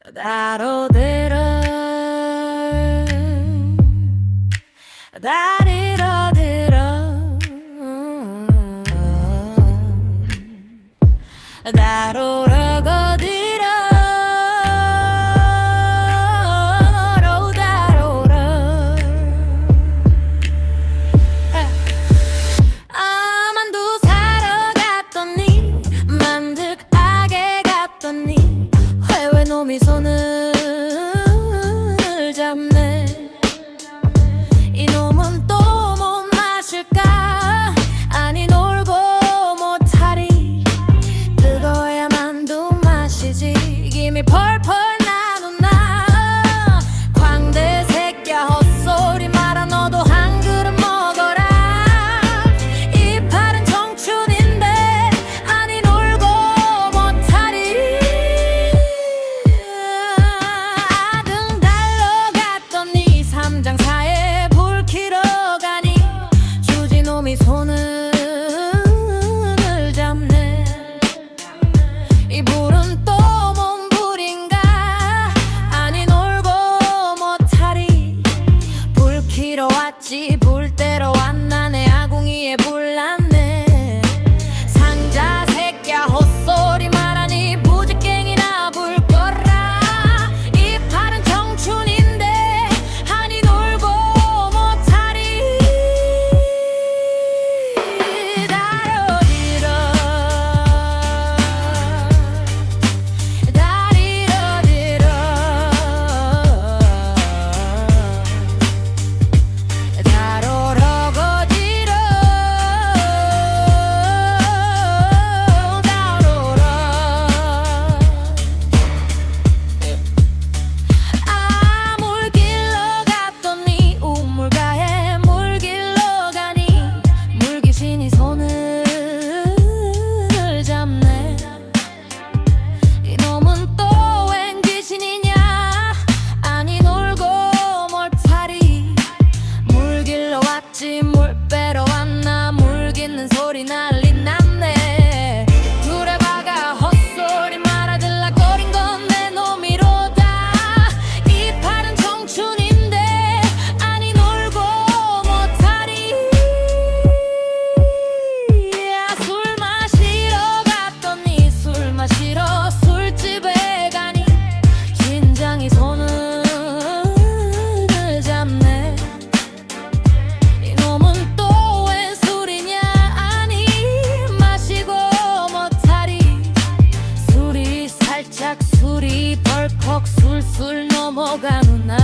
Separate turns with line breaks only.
다로들어 다리로들어 다로러거들어 다로러 만두 사러 갔더니 만득하게 갔더니 회외놈이 손을 잡네. 이놈은 또 못 마실까? 아니 놀고 못하리. 뜨거워야 만두 마시지. 김이 펄펄 나는 나. 광대 새끼야 헛소리 마라. 너도 한 그릇 먹어라. 이 팔은 청춘인데 아니 놀고 못하리. 아등 달러 갔더니 삼장사에 불 켜러 가니 주지놈이 손을 잡네. 이 불은 또 뭔 불인가? 아니 놀고 못하리. 불 켜러 왔지 불 때러 왔나. 내 아궁이에 불 났네. 상자 새끼야 헛소리 말하니 부지깽이나 불 꺼라. 이 팔은 청춘인데 아니 놀고 못하리. 다로디러 다리로디러 다로러거디러 다로러. 물길러 갔더니 우물가에 물길러 가니 물귀신이 손을 잡네. 이놈은 또 웬 귀신이냐? 아니 놀고 몰파리. 물 길러 왔지 물 빼러 왔나. 물 깃는 소리 난리 났네. 둘에 박아 헛소리 말아. 들락거린 건 내 놈이로다. 이 팔은 청춘인데 아니 놀고 못하리. 술 마시러 갔더니 술 마시러 술집에 가니 신장이 손을 잡네. 이놈은 또 웬 술이냐? 아니 마시고 못하리. 술이 살짝 술이 벌컥 술술 넘어가는 나.